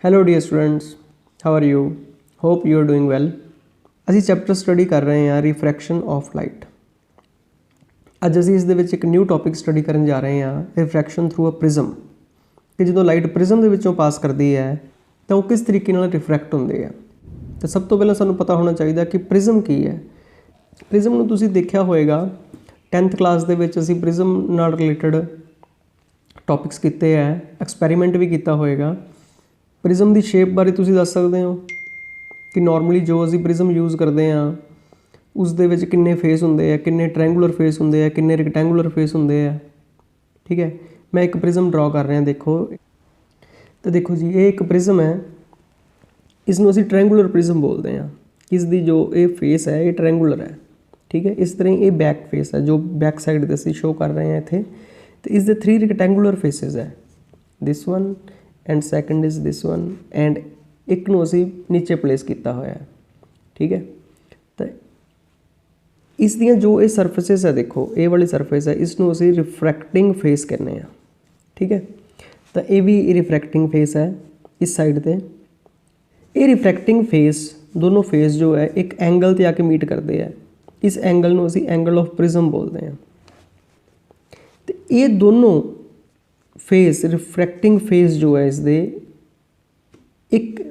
Hello dear students, how are you? Hope you are doing well. ਅਸੀਂ chapter study ਕਰ ਰਹੇ ਹਾਂ ਰਿਫਰੈਕਸ਼ਨ of light. ਅੱਜ ਅਸੀਂ ਇਸ ਦੇ ਵਿੱਚ ਇੱਕ ਨਿਊ ਟੌਪਿਕ ਸਟੱਡੀ ਕਰਨ ਜਾ ਰਹੇ ਹਾਂ, ਰਿਫਰੈਕਸ਼ਨ ਥਰੂ ਅ ਪ੍ਰਿਜ਼ਮ। ਕਿ ਜਦੋਂ ਲਾਈਟ ਪ੍ਰਿਜ਼ਮ ਦੇ ਵਿੱਚੋਂ ਪਾਸ ਕਰਦੀ ਹੈ ਤਾਂ ਉਹ ਕਿਸ ਤਰੀਕੇ ਨਾਲ ਰਿਫਰੈਕਟ ਹੁੰਦੇ ਆ। ਤਾਂ ਸਭ ਤੋਂ ਪਹਿਲਾਂ ਸਾਨੂੰ ਪਤਾ ਹੋਣਾ ਚਾਹੀਦਾ ਕਿ ਪ੍ਰਿਜ਼ਮ ਕੀ ਹੈ। ਪ੍ਰਿਜ਼ਮ ਨੂੰ ਤੁਸੀਂ ਦੇਖਿਆ ਹੋਏਗਾ 10th ਕਲਾਸ ਦੇ ਵਿੱਚ ਅਸੀਂ ਪ੍ਰਿਜ਼ਮ ਨਾਲ ਰਿਲੇਟਡ ਟੌਪਿਕਸ ਕੀਤੇ ਹੈ, ਐਕਸਪੈਰੀਮੈਂਟ ਵੀ ਕੀਤਾ ਹੋਏਗਾ। ਪ੍ਰਿਜ਼ਮ ਦੀ ਸ਼ੇਪ ਬਾਰੇ ਤੁਸੀਂ ਦੱਸ ਸਕਦੇ ਹੋ ਕਿ ਨੋਰਮਲੀ ਜੋ ਅਸੀਂ ਪ੍ਰਿਜ਼ਮ ਯੂਜ਼ ਕਰਦੇ ਹਾਂ ਉਸ ਦੇ ਵਿੱਚ ਕਿੰਨੇ ਫੇਸ ਹੁੰਦੇ ਆ, ਕਿੰਨੇ ਟ੍ਰਾਇੰਗੂਲਰ ਫੇਸ ਹੁੰਦੇ ਆ, ਕਿੰਨੇ ਰੈਕਟੈਂਗੂਲਰ ਫੇਸ ਹੁੰਦੇ ਆ। ਠੀਕ ਹੈ, ਮੈਂ ਇੱਕ ਪ੍ਰਿਜ਼ਮ ਡਰਾ ਕਰ ਰਿਹਾ, ਦੇਖੋ। ਤਾਂ ਦੇਖੋ ਜੀ, ਇਹ ਇੱਕ ਪ੍ਰਿਜ਼ਮ ਹੈ, ਇਸ ਨੂੰ ਅਸੀਂ ਟ੍ਰਾਇੰਗੂਲਰ ਪ੍ਰਿਜ਼ਮ ਬੋਲਦੇ ਹਾਂ। ਇਸ ਦੀ ਜੋ ਇਹ ਫੇਸ ਹੈ ਇਹ ਟ੍ਰਾਇੰਗੂਲਰ ਹੈ। ਠੀਕ ਹੈ, ਇਸ ਤਰ੍ਹਾਂ ਇਹ ਬੈਕ ਫੇਸ ਹੈ ਜੋ ਬੈਕ ਸਾਈਡ 'ਤੇ ਅਸੀਂ ਸ਼ੋਅ ਕਰ ਰਹੇ ਹਾਂ ਇੱਥੇ। ਅਤੇ ਇਸ ਦੇ 3 ਰੈਕਟੈਂਗੂਲਰ ਫੇਸਿਸ ਹੈ, this one and second is this one, and ਇੱਕ ਨੂੰ ਅਸੀਂ ਨੀਚੇ ਪਲੇਸ ਕੀਤਾ ਹੋਇਆ। ਠੀਕ ਹੈ, ਤਾਂ ਇਸ ਦੀਆਂ ਜੋ ਇਹ ਸਰਫੇਸਿਸ ਹੈ, ਦੇਖੋ ਇਹ ਵਾਲੀ ਸਰਫੇਸ ਹੈ, ਇਸ ਨੂੰ ਅਸੀਂ ਰਿਫਰੈਕਟਿੰਗ ਫੇਸ ਕਹਿੰਦੇ ਹਾਂ। ਠੀਕ ਹੈ, ਤਾਂ ਇਹ ਵੀ ਰਿਫਰੈਕਟਿੰਗ ਫੇਸ ਹੈ ਇਸ ਸਾਈਡ 'ਤੇ। ਇਹ ਰਿਫਰੈਕਟਿੰਗ ਫੇਸ, ਦੋਨੋਂ ਫੇਸ ਜੋ ਹੈ ਇੱਕ ਐਂਗਲ 'ਤੇ ਆ ਕੇ ਮੀਟ ਕਰਦੇ ਆ। ਇਸ ਐਂਗਲ ਨੂੰ ਅਸੀਂ ਐਂਗਲ ਆਫ ਪ੍ਰਿਜ਼ਮ ਬੋਲਦੇ ਹਾਂ। ਅਤੇ ਇਹ ਦੋਨੋਂ ਫੇਸ, ਰਿਫਰੈਕਟਿੰਗ ਫੇਸ ਜੋ ਹੈ ਇਸਦੇ ਇੱਕ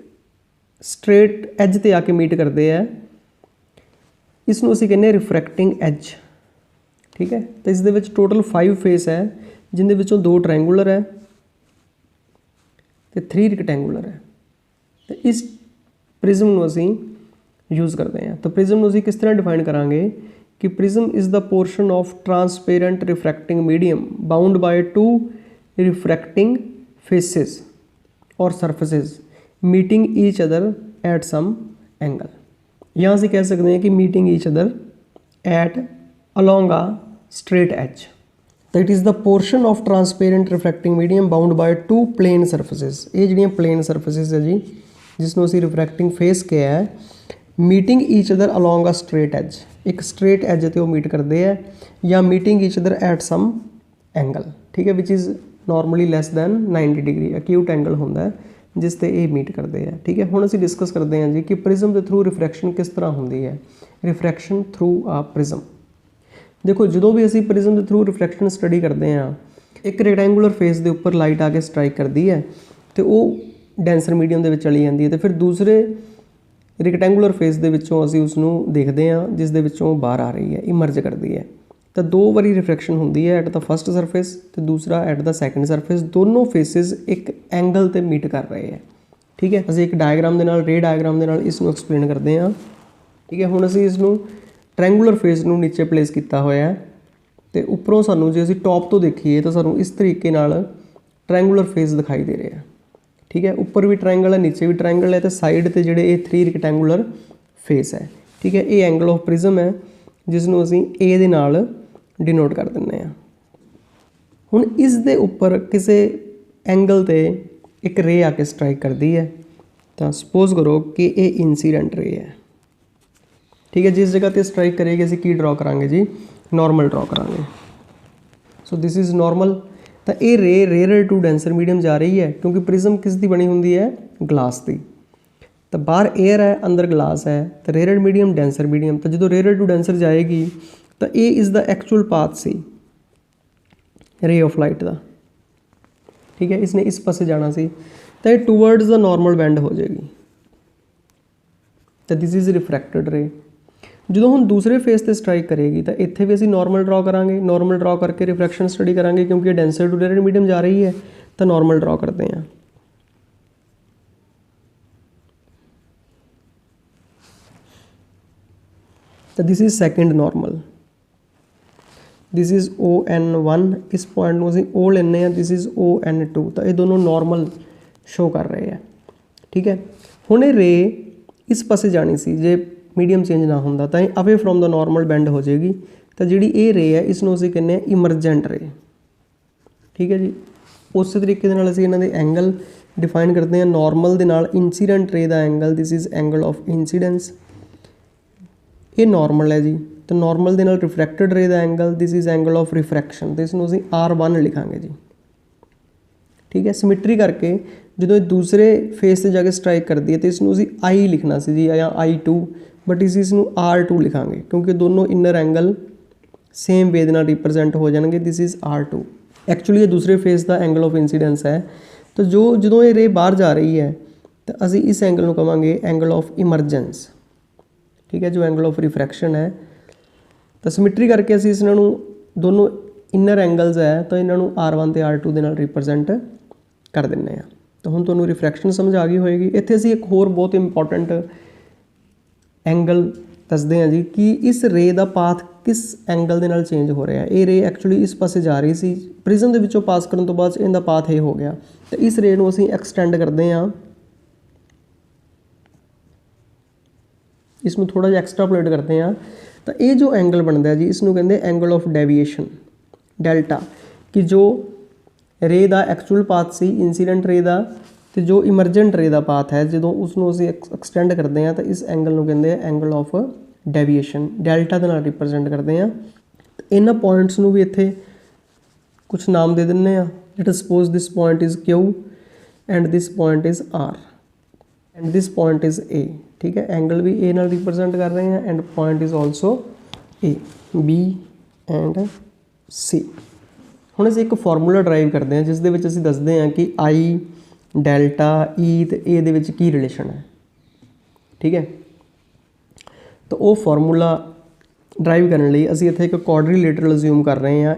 ਸਟ੍ਰੇਟ ਐਜ 'ਤੇ ਆ ਕੇ ਮੀਟ ਕਰਦੇ ਆ। ਇਸ ਨੂੰ ਅਸੀਂ ਕਹਿੰਦੇ ਹਾਂ ਰਿਫਰੈਕਟਿੰਗ ਐਜ। ਠੀਕ ਹੈ, ਤਾਂ ਇਸ ਦੇ ਵਿੱਚ ਟੋਟਲ 5 ਫੇਸ ਹੈ, ਜਿਹਦੇ ਵਿੱਚੋਂ 2 ਟ੍ਰਾਇੰਗੂਲਰ ਹੈ ਅਤੇ 3 ਰੈਕਟੈਂਗੂਲਰ ਹੈ। ਅਤੇ ਇਸ ਪ੍ਰਿਜ਼ਮ ਨੂੰ ਅਸੀਂ ਯੂਜ਼ ਕਰਦੇ ਹਾਂ। ਤਾਂ ਪ੍ਰਿਜ਼ਮ ਨੂੰ ਅਸੀਂ ਕਿਸ ਤਰ੍ਹਾਂ ਡਿਫਾਈਨ ਕਰਾਂਗੇ ਕਿ prism is the portion of transparent refracting medium bound by 2 refracting faces or surfaces meeting each other at some angle. ਜਾਂ ਅਸੀਂ ਕਹਿ ਸਕਦੇ ਹਾਂ ਕਿ meeting each other at along a straight edge. ਤਾਂ it is the portion of transparent refracting medium bound by 2 plane surfaces. ਇਹ ਜਿਹੜੀਆਂ plain ਸਰਫੇਸਿਸ ਹੈ ਜੀ, ਜਿਸ ਨੂੰ ਅਸੀਂ ਰਿਫਰੈਕਟਿੰਗ ਫੇਸ ਕਿਹਾ ਹੈ, meeting each other along a straight edge. ਇੱਕ ਸਟ੍ਰੇਟ ਐਜ 'ਤੇ ਉਹ ਮੀਟ ਕਰਦੇ ਹੈ, ਜਾਂ meeting each other at some angle. ਠੀਕ ਹੈ, which is normally less than 90 degree acute angle ਹੁੰਦਾ ਜਿਸ 'ਤੇ ਇਹ ਮੀਟ ਕਰਦੇ ਆ। ਠੀਕ ਹੈ, ਹੁਣ ਅਸੀਂ ਡਿਸਕਸ ਕਰਦੇ ਹਾਂ ਜੀ ਕਿ ਪ੍ਰਿਜ਼ਮ ਦੇ ਥਰੂ ਰਿਫਰੈਕਸ਼ਨ ਕਿਸ ਤਰ੍ਹਾਂ ਹੁੰਦੀ ਹੈ। ਰਿਫਰੈਕਸ਼ਨ ਥਰੂ ਆ ਪ੍ਰਿਜ਼ਮ। ਦੇਖੋ, ਜਦੋਂ ਵੀ ਅਸੀਂ ਪ੍ਰਿਜ਼ਮ ਦੇ ਥਰੂ ਰਿਫਰੈਕਸ਼ਨ ਸਟੱਡੀ ਕਰਦੇ ਹਾਂ, ਇੱਕ ਰੈਕਟੈਂਗੂਲਰ ਫੇਸ ਦੇ ਉੱਪਰ ਲਾਈਟ ਆ ਕੇ ਸਟਰਾਈਕ ਕਰਦੀ ਹੈ ਅਤੇ ਉਹ ਡੈਂਸਰ ਮੀਡੀਅਮ ਦੇ ਵਿੱਚ ਚਲੀ ਜਾਂਦੀ ਹੈ। ਅਤੇ ਫਿਰ ਦੂਸਰੇ ਰੈਕਟੈਂਗੂਲਰ ਫੇਸ ਦੇ ਵਿੱਚੋਂ ਅਸੀਂ ਉਸ ਨੂੰ ਦੇਖਦੇ ਹਾਂ, ਜਿਸ ਦੇ ਵਿੱਚੋਂ ਬਾਹਰ ਆ ਰਹੀ ਹੈ, ਇਮਰਜ ਕਰਦੀ ਹੈ। ਤਾਂ 2 ਵਾਰੀ ਰਿਫਰੈਕਸ਼ਨ ਹੁੰਦੀ ਹੈ, ਐਟ ਦਾ ਫਸਟ ਸਰਫੇਸ ਅਤੇ ਦੂਸਰਾ ਐਟ ਦਾ ਸੈਕਿੰਡ ਸਰਫੇਸ। ਦੋਨੋਂ ਫੇਸਿਸ ਇੱਕ ਐਂਗਲ 'ਤੇ ਮੀਟ ਕਰ ਰਹੇ ਹੈ। ਠੀਕ ਹੈ, ਅਸੀਂ ਇੱਕ ਡਾਇਗਰਾਮ ਦੇ ਨਾਲ, ਰੇ ਡਾਇਗਰਾਮ ਦੇ ਨਾਲ ਇਸ ਨੂੰ ਐਕਸਪਲੇਨ ਕਰਦੇ ਹਾਂ। ਠੀਕ ਹੈ, ਹੁਣ ਅਸੀਂ ਇਸ ਨੂੰ ਟ੍ਰਾਇੰਗੂਲਰ ਫੇਸ ਨੂੰ ਨੀਚੇ ਪਲੇਸ ਕੀਤਾ ਹੋਇਆ ਅਤੇ ਉੱਪਰੋਂ ਸਾਨੂੰ ਜੇ ਅਸੀਂ ਟੌਪ ਤੋਂ ਦੇਖੀਏ ਤਾਂ ਸਾਨੂੰ ਇਸ ਤਰੀਕੇ ਨਾਲ ਟ੍ਰਾਇੰਗੂਲਰ ਫੇਸ ਦਿਖਾਈ ਦੇ ਰਿਹਾ। ਠੀਕ ਹੈ, ਉੱਪਰ ਵੀ ਟ੍ਰਾਇੰਗਲ ਹੈ, ਨੀਚੇ ਵੀ ਟ੍ਰਾਇੰਗਲ ਹੈ, ਅਤੇ ਸਾਈਡ 'ਤੇ ਜਿਹੜੇ ਇਹ 3 ਰੈਕਟੈਂਗੂਲਰ ਫੇਸ ਹੈ। ਠੀਕ ਹੈ, ਇਹ ਐਂਗਲ ਆਫ ਪ੍ਰਿਜ਼ਮ ਹੈ, ਜਿਸ ਨੂੰ ਅਸੀਂ A ਦੇ ਨਾਲ ਡਿਨੋਟ ਕਰ ਦਿੰਦੇ ਹਾਂ। ਹੁਣ ਇਸ ਦੇ ਉੱਪਰ ਕਿਸੇ ਐਂਗਲ 'ਤੇ ਇੱਕ ਰੇ ਆ ਕੇ ਸਟਰਾਈਕ ਕਰਦੀ ਹੈ। ਤਾਂ ਸਪੋਜ਼ ਕਰੋ ਕਿ ਇਹ ਇਨਸੀਡੈਂਟ ਰੇ ਹੈ। ਠੀਕ ਹੈ, ਜਿਸ ਜਗ੍ਹਾ 'ਤੇ ਸਟਰਾਈਕ ਕਰੇਗੀ ਅਸੀਂ ਕੀ ਡਰਾ ਕਰਾਂਗੇ ਜੀ? ਨੋਰਮਲ ਡਰਾ ਕਰਾਂਗੇ। ਸੋ ਦਿਸ ਇਜ਼ ਨੋਰਮਲ। ਤਾਂ ਇਹ ਰੇ ਰੇਅਰ ਟੂ ਡੈਂਸਰ ਮੀਡੀਅਮ ਜਾ ਰਹੀ ਹੈ, ਕਿਉਂਕਿ ਪ੍ਰਿਜ਼ਮ ਕਿਸ ਦੀ ਬਣੀ ਹੁੰਦੀ ਹੈ? ਗਲਾਸ ਦੀ। ਤਾਂ ਬਾਹਰ ਏਅਰ ਹੈ, ਅੰਦਰ ਗਲਾਸ ਹੈ, ਤਾਂ ਰੇਅਰ ਮੀਡੀਅਮ ਡੈਂਸਰ ਮੀਡੀਅਮ। ਤਾਂ ਜਦੋਂ ਰੇਅਰ ਟੂ ਡੈਂਸਰ ਜਾਏਗੀ ਤਾਂ ਇਹ ਇਸ ਦਾ ਐਕਚੁਅਲ ਪਾਥ ਸੀ ਰੇ ਆਫ ਲਾਈਟ ਦਾ। ਠੀਕ ਹੈ, ਇਸਨੇ ਇਸ ਪਾਸੇ ਜਾਣਾ ਸੀ, ਤਾਂ ਇਹ ਟੂਵਰਡਸ ਦਾ ਨੋਰਮਲ ਬੈਂਡ ਹੋ ਜਾਏਗੀ। ਤਾਂ ਦਿਸ ਇਜ਼ ਰਿਫਰੈਕਟਡ ਰੇ। ਜਦੋਂ ਹੁਣ ਦੂਸਰੇ ਫੇਸ 'ਤੇ ਸਟਰਾਈਕ ਕਰੇਗੀ ਤਾਂ ਇੱਥੇ ਵੀ ਅਸੀਂ ਨੋਰਮਲ ਡਰਾ ਕਰਾਂਗੇ। ਨੋਰਮਲ ਡਰਾ ਕਰਕੇ ਰਿਫਰੈਕਸ਼ਨ ਸਟੱਡੀ ਕਰਾਂਗੇ, ਕਿਉਂਕਿ ਇਹ ਡੈਂਸਰ ਟੂ ਰੇਅਰ ਮੀਡੀਅਮ ਜਾ ਰਹੀ ਹੈ, ਤਾਂ ਨੋਰਮਲ ਡਰਾ ਕਰਦੇ ਹਾਂ। ਤਾਂ this is second normal. This is ON1। ਇਸ ਪੁਆਇੰਟ ਨੂੰ ਅਸੀਂ O ਲੈਂਦੇ ਹਾਂ, ਦਿਸ ਇਜ਼ ON2। ਤਾਂ ਇਹ ਦੋਨੋਂ ਨੋਰਮਲ ਸ਼ੋ ਕਰ ਰਹੇ ਹੈ। ਠੀਕ ਹੈ, ਹੁਣ ਇਹ ਰੇ ਇਸ ਪਾਸੇ ਜਾਣੀ ਸੀ, ਜੇ ਮੀਡੀਅਮ ਚੇਂਜ ਨਾ ਹੁੰਦਾ ਤਾਂ ਇਹ ਅਵੇ ਫਰੋਮ ਦਾ ਨੋਰਮਲ ਬੈਂਡ ਹੋ ਜਾਏਗੀ। ਤਾਂ ਜਿਹੜੀ ਇਹ ਰੇ ਹੈ, ਇਸ ਨੂੰ ਅਸੀਂ ਕਹਿੰਦੇ ਹਾਂ ਇਮਰਜੈਂਟ ਰੇ। ਠੀਕ ਹੈ ਜੀ, ਉਸੇ ਤਰੀਕੇ ਦੇ ਨਾਲ ਅਸੀਂ ਇਹਨਾਂ ਦੇ ਐਂਗਲ ਡਿਫਾਈਨ ਕਰਦੇ ਹਾਂ। ਨੋਰਮਲ ਦੇ ਨਾਲ ਇੰਸੀਡੈਂਟ ਰੇ ਦਾ angle, this is angle of incidence. ਇਹ ਨੋਰਮਲ ਹੈ ਜੀ। ਤਾਂ ਨੋਰਮਲ ਦੇ ਨਾਲ ਰਿਫਰੈਕਟਡ ਰੇ ਦਾ angle, this is angle of refraction. ਤਾਂ ਇਸ ਨੂੰ ਅਸੀਂ R1 ਲਿਖਾਂਗੇ ਜੀ। ठीक है। सिमिट्री करके जो दूसरे फेस से जाके स्ट्राइक करती है तो इसनों असीं आई लिखना सी जी या I2, बट इस इसनों R2 लिखांगे क्योंकि दोनों इनर एंगल सेम वे दे नाल रिप्रजेंट हो जाएंगे। This is R2। एक्चुअली ये दूसरे फेस का एंगल ऑफ इंसीडेंस है। तो जो ये रे बाहर जा रही है तो असी इस एंगल को कहांगे एंगल ऑफ इमरजेंस, ठीक है, जो एंगल ऑफ रिफ्रैक्शन है। तो सिमिट्री करके असी इन्हों दोनों इनर एंगल्स है तो इन्हों R1 तो R2 के नाल रिप्रजेंट कर दें। तो हुण तुहानूं रिफ्रैक्शन समझ आ गई होएगी। इत्थे असीं एक होर बहुत इंपॉर्टेंट एंगल दसदे हैं जी कि इस रे का पाथ किस एंगल के नाल चेंज हो रहा है। ये रे एक्चुअली इस पासे जा रही सी, प्रिज्म के विचों पास करने तो बाद इनका पाथ ये हो गया। तो इस रे को असीं एक्सटेंड करते हैं, इसमें थोड़ा जिहा एक्सट्रापोलेट करते हैं। तो ये जो एंगल बनता है जी इसनों कहते एंगल ऑफ डेविएशन डेल्टा, कि जो रे का एक्चुअल पाथ सी इंसीडेंट रे का तो जो इमरजेंट रे का पाथ है जो उसनों असीं एक्सटेंड करते हैं तो इस एंगल को कहते हैं एंगल ऑफ डेविएशन, डेल्टा के नाल रिप्रजेंट करते हैं। तो इन्हां पॉइंट्स नूं भी इत्थे कुछ नाम दे दिंदे आ। Let us suppose this point is Q and this point is R and this point is A, ठीक है। एंगल भी A नाल रिप्रजेंट कर रहे हैं and point is also A, B and C। हुण असीं एक फॉर्मूला ड्राइव करते हैं जिस दे विच असीं दसदे हैं कि I डेल्टा E ते A दे विच की रिलेशन है, ठीक है। तो वो फॉर्मूला ड्राइव करने लई असीं इत्थे एक क्वाड्रीलेटरल अज्यूम कर रहे हैं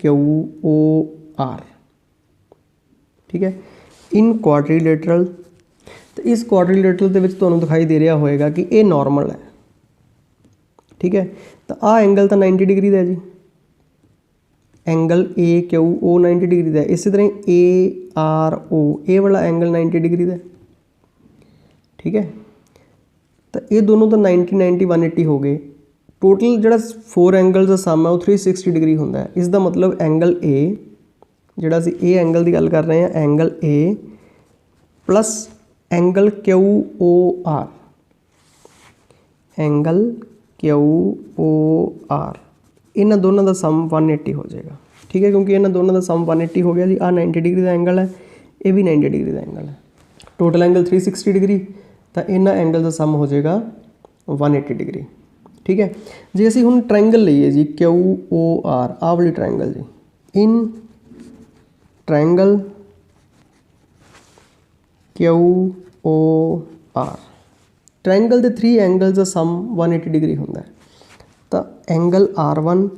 AQOR, ठीक है, इन क्वाड्रीलेटरल। तो इस क्वाड्रीलेटरल दे विच तुहानूं दिखाई दे रहा होएगा कि ये नॉर्मल है, ठीक है। तो आ एंगल तो 90 डिग्री का है जी, एंगल AQO 90 डिग्री का है। इस तरह ARO ये वाला एंगल 90 डिग्री का, ठीक है। तो ये दोनों तो 90 90 180 हो गए। टोटल जो 4 एंगल्स का सम है वो 360 डिग्री होंदा है। इसका मतलब एंगल A जोड़ा असीं ए एंगल की गल कर रहे हैं, angle A plus angle QOR, angle QOR, इन्हां दोनों का सम 180 हो जाएगा, ठीक है। क्योंकि इन्हां दोनों का सम 180 हो गया जी। आ 90 डिग्री का एंगल है, ये भी 90 डिग्री का एंगल है, टोटल एंगल 360 डिग्री। तो इन्हां एंगल का सम हो जाएगा 180 डिग्री, ठीक है। जे असीं हुण ट्रायंगल लईए जी QOR, आ वाली ट्रायंगल जी, इन ट्रायंगल QOR ट्रायंगल के 3 एंगल्स का सम 180 डिग्री होंदा है। तो angle R1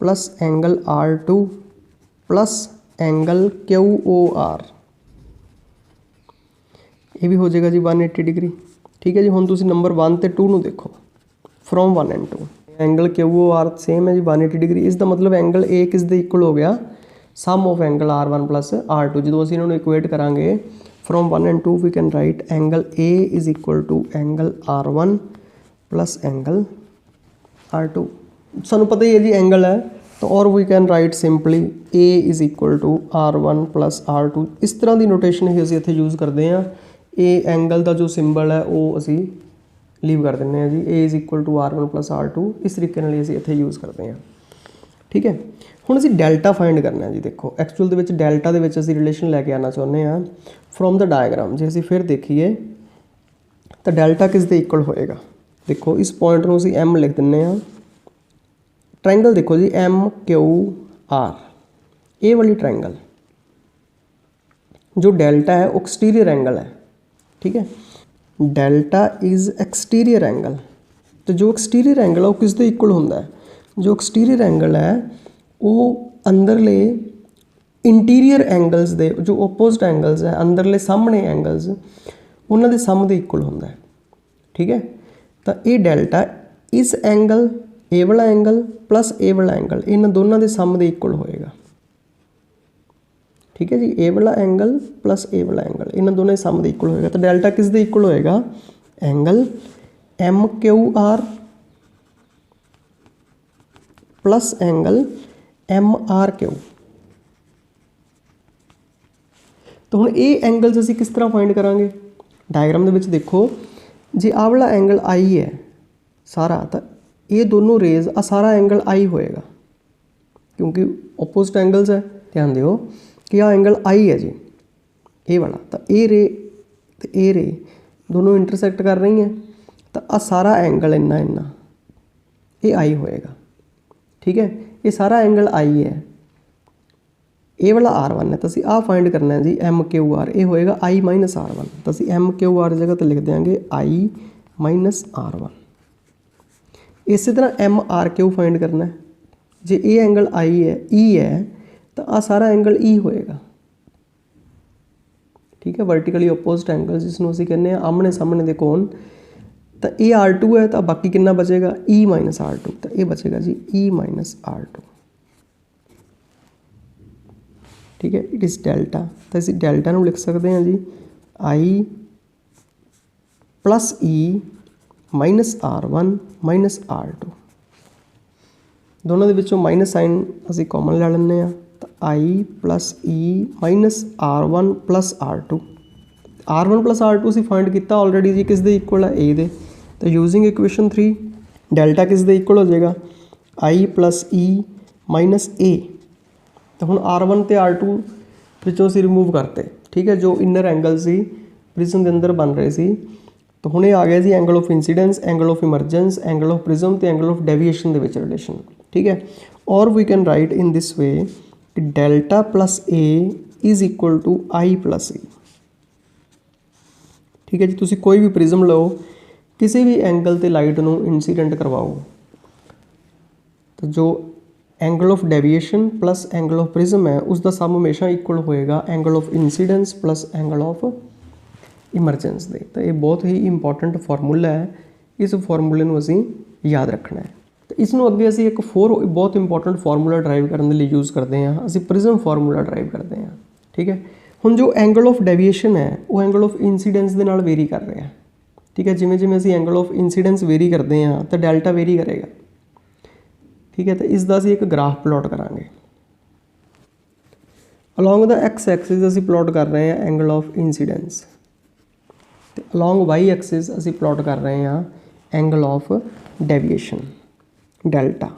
plus angle R2 plus angle QOR ये भी हो जाएगा जी 180 डिग्री, ठीक है जी। हुण तुसीं नंबर 1 ते 2 नूं देखो, from 1 and 2 angle QOR same है जी 180 डिग्री। इसका मतलब एंगल A किस दे इक्वल हो गया, सम of angle R1 plus R2। जो असीं इन्होंने इक्वेट करांगे from 1 and 2 we can write angle A is equal to angle R1 plus angle R2। सानू पता ही है जी एंगल है, तो और we can write simply A is equal to R1 plus R2। इस तरह की नोटेशन ही असीं इत्थे यूज़ करते हैं। ए एंगल का जो सिंबल है वो असीं लीव कर देंगे हैं जी, A is equal to R1 plus R2। इस तरीके नाल असीं इत्थे यूज़ करते हैं, ठीक है। हुण असीं डेल्टा फाइंड करना है जी। देखो एक्चुअल दे विच डेल्टा दे विच असीं रिलेशन लैके आना चाहुंदे हां फ्रॉम द डायग्राम। जे असीं फिर देखीए तो डेल्टा किस दे इक्वल होएगा। देखो इस पॉइंट नूं असीं M लिख दिंदे हां। ट्रायंगल देखो जी MQR, ये वाली ट्रायंगल जो डेल्टा है वो एक्सटीरियर एंगल है, ठीक है। Delta is exterior angle. तो जो एक्सटीरियर एंगल है वो किस दे इक्वल होंदा है, जो एक्सटीरियर एंगल है वो अंदरले इंटीरियर एंगल्स दे जो ओपोजिट एंगल्स है, अंदरले सामने एंगल्स उन्हां दे सम दे इक्वल होंदा है, ठीक है। तो ये डेल्टा इस एंगल ए वाला एंगल प्लस ए वाला एंगल इन दोनों के सम दे इक्वल होएगा, ठीक है जी। ए वाला एंगल प्लस ए वाला एंगल इन दोनों के सम दे इक्वल होएगा। तो डेल्टा किस दे इक्वल होएगा, angle MQR plus angle MRQ। तो हुण ये एंगल्स असीं किस तरह फाइंड करांगे, डायग्राम दे विच देखो जे आ वाला एंगल I है सारा, तो ये दोनों रेज आ सारा एंगल I होएगा क्योंकि ओपोजिट एंगल्स है। ध्यान दिओ कि आ एंगल आई है जी, ए वाला, तो ए रे तो ए रे दोनों इंटरसैक्ट कर रही हैं, तो आ सारा एंगल इन्ना इन्ना ये आई होएगा। ठीक है, ये सारा एंगल आई है, ए वाला R1 है, तो असी आ फाइंड करना है जी MQR, ये होएगा I माइनस R1, तो असी MQR जगह तो लिख देंगे I माइनस R1। इस तरह MRQ फाइंड करना है, जे ये एंगल I है E है, तो आ सारा एंगल E होएगा। ठीक है, वर्टिकली ओपोजिट एंगल जिसनों असीं कहने आमने सामने दे कोण, तो ये R2 है, तो बाकी कितना बचेगा E माइनस R2, तो ये बचेगा जी E माइनस R2। ठीक है, इट इज़ डेल्टा, तो असीं डेल्टा नूं लिख सकते हैं जी I plus E minus R1 minus R2, दोनों दे विचों माइनस साइन असीं कॉमन ले लैंदे आ, तो I plus E minus R1 plus R2, R1 plus R2 असीं फाइंड किया ऑलरेडी जी, किस दे इक्वल है ए दे, तो यूजिंग इक्वेशन 3 डेल्टा किस दे इक्वल हो जाएगा I प्लस E माइनस ए, तो हुण R1 ते R2 विचों असीं रिमूव करते। ठीक है, जो इनर एंगल सी प्रिज्म के अंदर बन रहे सी, तो हुणे आ गया जी angle of incidence, angle of emergence, angle of prism ते एंगल ऑफ डेविएशन दे विच रिलेशन। ठीक है, और we can write in this way कि delta plus A is equal to I plus E। ठीक है जी, तुसीं कोई भी प्रिज्म लो, किसी भी एंगल ते लाइट नूं इंसीडेंट करवाओ, तो जो angle of deviation plus angle of prism है उसका सम हमेशा इक्वल होएगा angle of incidence plus angle of emergence दे। तो ये बहुत ही इंपॉर्टेंट फार्मूला है, इस फार्मूले नूं असीं याद रखना है। तो इसनों अगे असीं एक बहुत इंपॉर्टेंट फार्मूला ड्राइव करने लई यूज़ करते हैं, असीं प्रिज्म फार्मूला ड्राइव करते हैं। ठीक है, हुण जो एंगल ऑफ डेविएशन है वो एंगल ऑफ इंसीडेंस दे नाल वेरी कर रहा है। ठीक है, जिमें जिमें असीं एंगल ऑफ इंसीडेंस वेरी करते हैं तो डेल्टा वेरी करेगा। ठीक है, तो इसका असीं एक ग्राफ प्लॉट करांगे। अलॉन्ग द एक्स एक्सिस असीं प्लॉट कर रहे हैं एंगल ऑफ इंसीडेंस, तो अलॉन्ग वाई एक्सिस असीं प्लॉट कर रहे हैं एंगल ऑफ डेविएशन डेल्टा।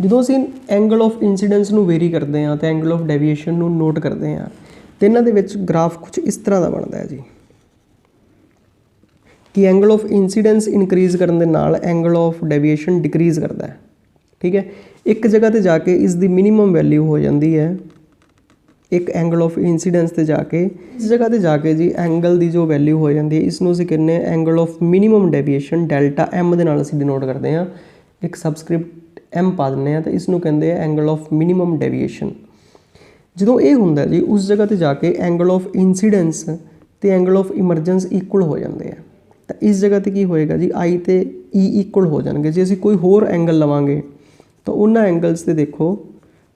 ਜਦੋਂ ਅਸੀਂ एंगल ऑफ इंसीडेंस ਨੂੰ वेरी करते हैं तो एंगल ऑफ डेविएशन ਨੂੰ नोट करते हैं, तो इन्हां दे विच ग्राफ कुछ इस तरह का बनता है जी कि एंगल ऑफ इंसीडेंस इनक्रीज़ करने दे नाल एंगल ऑफ डेविएशन डिक्रीज़ करता है। ठीक है, एक जगह ते जाके इसकी मिनीमम वैल्यू हो जाती है, एक एंगल ऑफ इंसीडेंस ते जाके इस जगह ते जाके जी एंगल की जो वैल्यू हो जाती है इसनों असीं कहने angle of minimum deviation delta M दे नाल असीं डिनोट करते हैं, एक सबस्क्रिप्ट M पा दिंदे आ, तो इसनों कहते हैं एंगल ऑफ मिनीमम डेविएशन। जो ये हुंदा जी उस जगह ते जाके एंगल ऑफ इंसीडेंस ते एंगल ऑफ इमरजेंस इक्वल हो जाते हैं, तो इस जगह ते की होएगा जी I ते E इक्वल हो जाएंगे। जे असीं कोई होर एंगल लवांगे तो उन्हां एंगल्स ते देखो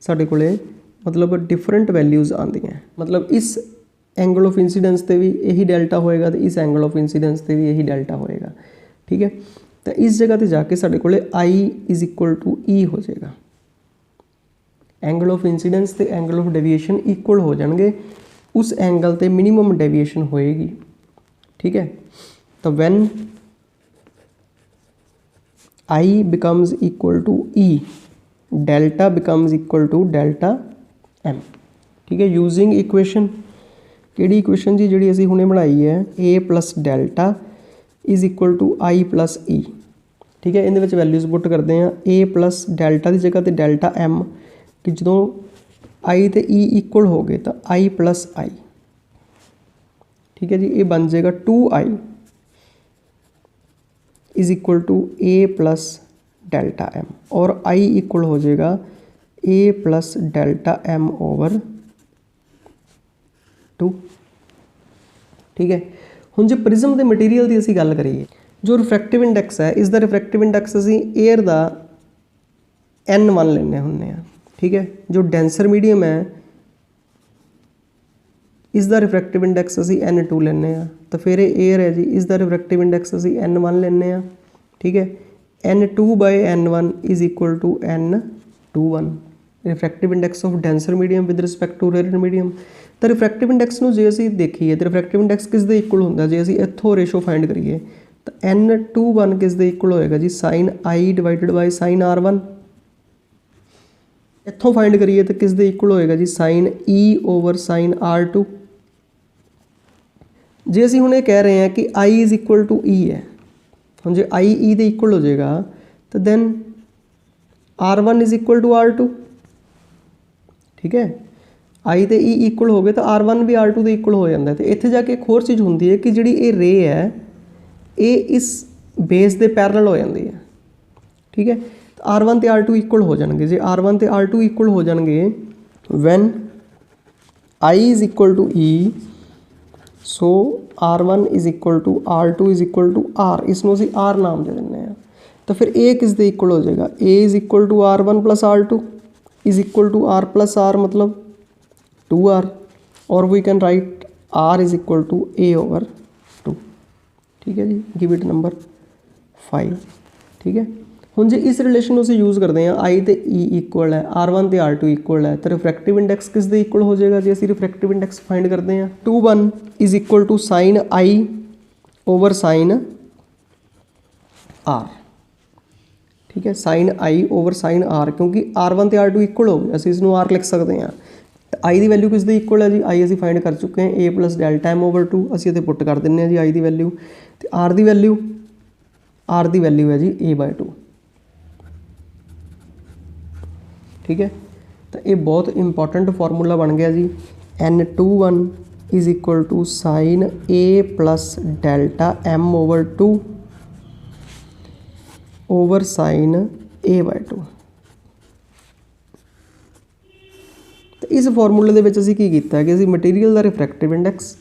साडे कोले मतलब डिफरेंट वैल्यूज़ आती हैं, मतलब इस एंगल ऑफ इंसीडेंस ते भी यही डेल्टा होएगा, तो इस एंगल ऑफ इंसीडेंस ते भी यही डेल्टा होएगा। ठीक है, तो इस जगह ते जाके साडे कोले I is equal to E हो जाएगा, एंगल ऑफ इंसीडेंस ते एंगल ऑफ डेविएशन इक्वल हो जाएंगे, उस एंगल ते मिनीमम डेविएशन होएगी। ठीक है, तो when I becomes equal to E, delta becomes equal to delta M। ठीक है, यूजिंग इक्वेशन किहड़ी इक्वेशन जी जिहड़ी असीं हुणे बनाई है A plus delta is equal to I plus E। ठीक है, इहदे विच वैल्यूज़ पुट करते हैं A प्लस डेल्टा की जगह ते डेल्टा M, कि जो I ते E इक्वल हो गए तो I प्लस I। ठीक है जी, ये बन जाएगा 2I is equal to A plus delta M, और I इक्वल हो जाएगा A plus delta M over 2। ठीक है, हुण जो प्रिज्म के मटीरियल की असीं गल करिए, जो रिफ्रैक्टिव इंडैक्स है इसका रिफ्रैक्टिव इंडैक्स असीं एयर का N1 लेने हुंदे आ। ठीक है, जो डेंसर मीडियम है इसका रिफ्रैक्टिव इंडैक्स असीं N2 लेने आ, तो फिर एयर है जी इसका रिफ्रैक्टिव इंडैक्स असीं N1 लेने आ। ठीक है, N2 by N1 is equal to N21, refractive index of denser medium with respect to rare medium. तो रिफ्रैक्टिव इंडैक्स नूं जे असीं देखीए तो रिफ्रैक्टिव इंडैक्स किस दे इक्वल हुंदा, जे असीं इत्थों रेशो फाइंड करिए तो N21 किस दे इक्वल होएगा जी sine I divided by sine R1। ਇੱਥੋਂ ਫਾइंड ਕਰੀਏ ਤਾਂ ਕਿਸ ਦੇ ਇਕੁਅਲ ਹੋਏਗਾ ਜੀ sin E over sin R2। ਜੇ ਅਸੀਂ ਹੁਣ ਇਹ ਕਹਿ ਰਹੇ ਹਾਂ ਕਿ I is equal to E है, ਹੁਣ ਜੇ I E ਦੇ ਇਕੁਅਲ ਹੋ ਜਾਏਗਾ ਤਾਂ then R1 is equal to R2। ठीक है, I ਤੇ E ਇਕੁਅਲ ਹੋ ਗਏ ਤਾਂ R1 ਵੀ R2 ਦੇ ਇਕੁਅਲ ਹੋ ਜਾਂਦਾ। ਤੇ ਇੱਥੇ ਜਾ ਕੇ ਇੱਕ ਹੋਰ ਚੀਜ਼ ਹੁੰਦੀ ਹੈ ਕਿ ਜਿਹੜੀ ਇਹ ਰੇ ਹੈ ਇਹ ਇਸ ਬੇਸ ਦੇ ਪੈਰਲਲ ਹੋ ਜਾਂਦੀ ਹੈ। ਠੀਕ ਹੈ, ਤਾਂ R1 ਤੇ R2 ਇਕੁਅਲ ਹੋ ਜਾਣਗੇ। ਜੇ R1 ਤੇ R2 ਇਕੁਅਲ ਹੋ ਜਾਣਗੇ when I is equal to E, so R1 is equal to R2 is equal to R, इसनों ਅਸੀਂ R ਨਾਮ ਦੇ ਦਿੰਦੇ ਹਾਂ। ਤਾਂ ਫਿਰ ਇਹ ਕਿਸ ਦੇ ਇਕੁਅਲ ਹੋ ਜਾਏਗਾ, A is equal to R1 plus R2 is equal to R plus R मतलब 2R, और we can write R is equal to A over 2। ठीक है जी, गिव इट नंबर 5। ठीक है, ਹੁਣ ਜੇ ਇਸ ਰਿਲੇਸ਼ਨ ਨੂੰ ਅਸੀਂ ਯੂਜ਼ ਕਰਦੇ ਹਾਂ I ਤੇ E ਇਕੁਅਲ ਹੈ, R1 ਤੇ R2 ਇਕੁਅਲ ਹੈ, ਤਾਂ ਰਿਫਰੈਕਟਿਵ ਇੰਡੈਕਸ ਕਿਸ ਦੇ ਇਕੁਅਲ ਹੋ ਜਾਏਗਾ ਜੇ ਅਸੀਂ ਰਿਫਰੈਕਟਿਵ ਇੰਡੈਕਸ ਫਾਈਂਡ ਕਰਦੇ ਹਾਂ। 2 1 is equal to sine I over sine R। ठीक है, sine I over sine R, क्योंकि R1 ਤੇ R2 ਇਕੁਅਲ ਹੋ ਗਏ, ਅਸੀਂ ਇਸ ਨੂੰ R ਲਿਖ ਸਕਦੇ ਹਾਂ। ਤਾਂ I ਦੀ ਵੈਲਿਊ ਕਿਸ ਦੇ ਇਕੁਅਲ ਹੈ ਜੀ, I ਅਸੀਂ ਫਾਈਂਡ ਕਰ ਚੁੱਕੇ ਹਾਂ A plus delta M over 2, ਅਸੀਂ ਇੱਥੇ ਪੁੱਟ ਕਰ ਦਿੰਦੇ ਹਾਂ ਜੀ I ਦੀ ਵੈਲਿਊ। ਤੇ R ਦੀ ਵੈਲਿਊ ਹੈ ਜੀ A/2। ठीक है, तो ये बहुत इंपॉर्टेंट फॉर्मूला बन गया जी। N21 is equal to sine A plus delta M over 2 over sine A/2। तो इस फॉर्मूले दे विच असीं की कीता कि असीं मटीरियल दा refractive index,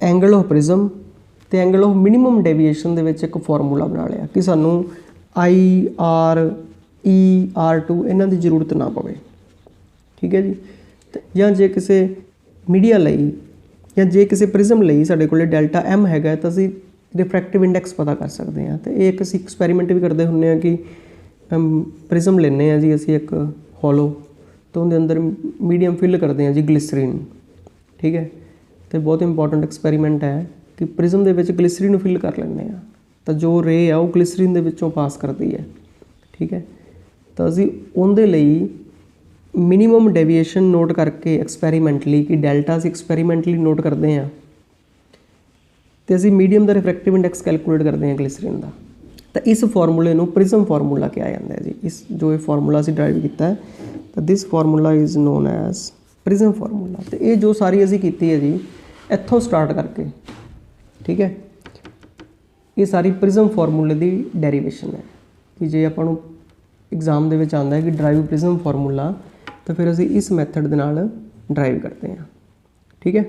angle of prism ते एंगल ऑफ मिनीमम डेविएशन दे विच एक फॉर्मूला बना लिया कि सानू I R E R2 इन्हां दी जरूरत ना पवे। ठीक है जी, ਜਾਂ ਜੇ ਕਿਸੇ ਮੀਡੀਆ ਲਈ ਜਾਂ ਜੇ ਕਿਸੇ ਪ੍ਰਿਜ਼ਮ ਲਈ ਸਾਡੇ ਕੋਲ ਡੈਲਟਾ M ਹੈਗਾ ਤਾਂ ਅਸੀਂ ਰਿਫਰੈਕਟਿਵ ਇੰਡੈਕਸ ਪਤਾ ਕਰ ਸਕਦੇ ਹਾਂ। ਤੇ ਇਹ ਇੱਕ ਅਸੀਂ ਐਕਸਪੈਰੀਮੈਂਟ ਵੀ ਕਰਦੇ ਹੁੰਦੇ ਹਾਂ ਕਿ ਪ੍ਰਿਜ਼ਮ ਲੈਂਦੇ ਹਾਂ ਜੀ ਅਸੀਂ ਇੱਕ ਹੋਲੋ, ਤਾਂ ਉਹਦੇ ਅੰਦਰ ਮੀਡੀਅਮ ਫਿਲ ਕਰਦੇ ਹਾਂ ਜੀ ਗਲਿਸਰੀਨ। ਠੀਕ ਹੈ, ਤੇ ਬਹੁਤ ਇੰਪੋਰਟੈਂਟ ਐਕਸਪੈਰੀਮੈਂਟ ਹੈ ਕਿ ਪ੍ਰਿਜ਼ਮ ਦੇ ਵਿੱਚ ਗਲਿਸਰੀਨ ਨੂੰ ਫਿਲ ਕਰ ਲੈਂਦੇ ਹਾਂ ਤਾਂ ਜੋ ਰੇ ਆ ਉਹ ਗਲਿਸਰੀਨ ਦੇ ਵਿੱਚੋਂ ਪਾਸ ਕਰਦੀ ਹੈ। ਠੀਕ ਹੈ, ਤਾਂ ਅਸੀਂ ਉਹਦੇ ਲਈ ਮਿਨੀਮਮ ਡੈਵੀਏਸ਼ਨ ਨੋਟ ਕਰਕੇ ਐਕਸਪੈਰੀਮੈਂਟਲੀ ਕਿ ਡੈਲਟਾ ਅਸੀਂ ਐਕਸਪੈਰੀਮੈਂਟਲੀ ਨੋਟ ਕਰਦੇ ਹਾਂ ਤੇ ਅਸੀਂ ਮੀਡੀਅਮ ਦਾ ਰਿਫਰੈਕਟਿਵ ਇੰਡੈਕਸ ਕੈਲਕੂਲੇਟ ਕਰਦੇ ਹਾਂ ਗਲਿਸਰੀਨ ਦਾ। ਤਾਂ ਇਸ ਫਾਰਮੂਲੇ ਨੂੰ ਪ੍ਰਿਜ਼ਮ ਫਾਰਮੂਲਾ ਕਿਹਾ ਜਾਂਦਾ ਹੈ ਜੀ। ਇਸ ਜੋ ਇਹ ਫਾਰਮੂਲਾ ਅਸੀਂ ਡਰਾਈਵ ਕੀਤਾ ਤਾਂ this formula is known as prism formula. ਤੇ ਇਹ ਜੋ ਸਾਰੀ ਅਸੀਂ ਕੀਤੀ ਹੈ ਜੀ ਇੱਥੋਂ ਸਟਾਰਟ ਕਰਕੇ, ਠੀਕ ਹੈ, ਇਹ ਸਾਰੀ ਪ੍ਰਿਜ਼ਮ ਫਾਰਮੂਲੇ ਦੀ ਡੈਰੀਵੇਸ਼ਨ ਹੈ ਕਿ ਜੇ ਆਪਾਂ ਨੂੰ एग्जाम ਦੇ ਵਿੱਚ ਆਉਂਦਾ ਹੈ ਕਿ ਡਰਾਈਵ ਪ੍ਰਿਜ਼ਮ ਫਾਰਮੂਲਾ, ਤਾਂ ਫਿਰ ਅਸੀਂ ਇਸ ਮੈਥਡ ਦੇ ਨਾਲ ਡਰਾਈਵ ਕਰਦੇ ਹਾਂ। ਠੀਕ ਹੈ,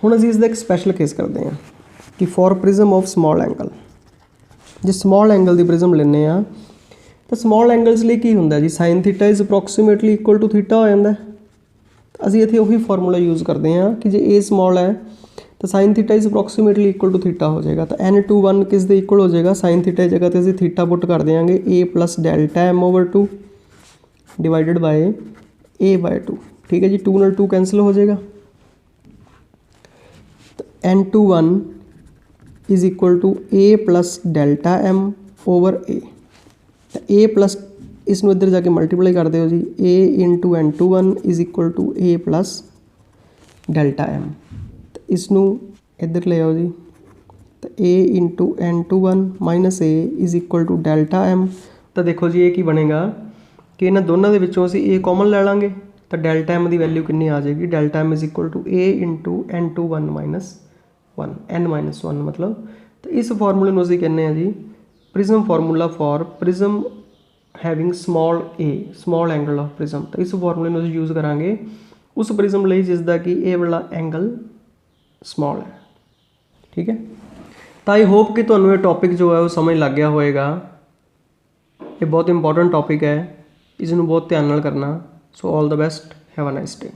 ਹੁਣ ਅਸੀਂ ਇਸ ਦਾ ਇੱਕ ਸਪੈਸ਼ਲ ਕੇਸ ਕਰਦੇ ਹਾਂ ਕਿ for prism of small angle, ਜੇ ਸਮਾਲ ਐਂਗਲ ਦੀ ਪ੍ਰਿਜ਼ਮ ਲੈਂਦੇ ਹਾਂ ਤਾਂ ਸਮਾਲ ਐਂਗਲਸ ਲਈ ਕੀ ਹੁੰਦਾ ਜੀ, sine theta is approximately equal to theta ਹੋ ਜਾਂਦਾ। ਅਸੀਂ ਇੱਥੇ ਉਹੀ ਫਾਰਮੂਲਾ ਯੂਜ਼ ਕਰਦੇ ਹਾਂ ਕਿ ਜੇ A ਸਮਾਲ ਹੈ तो sine theta is approximately equal to theta हो जाएगा। तो N21 किस दे इक्वल हो जाएगा, साइन थीटा की जगह असीं थीटा पुट कर देंगे A plus delta M over 2 divided by A/2। ठीक है जी, 2 नाल 2 कैंसल हो जाएगा। तो N21 is equal to A plus delta M over A। तो A प्लस इसनों इधर जाके मल्टीप्लाई कर दो जी, A into N21 is equal to A plus delta M। इसनों इधर ले आओ जी, तो A into N21 minus A is equal to delta M। तो देखो जी ये की बनेगा कि इन्होंने दोनों के विचों असीं A कॉमन ले लांगे तो डेल्टा M की वैल्यू कितनी आ जाएगी, delta M is equal to A into N21 minus 1 N-1 मतलब। तो इस फॉर्मूले में असीं कहने हैं जी prism formula for prism having small A, small angle of prism. तो इस फॉर्मूले में असीं यूज़ करांगे उस प्रिज्म लई जिसका कि A वाला एंगल स्मॉल है। ठीक है, तो आई होप कि तुहानूं ये टॉपिक जो है वो समझ लग गया होएगा। ये बहुत इंपॉर्टेंट टॉपिक है, इसनूं बहुत ध्यान नाल करना। So all the best, have a nice day.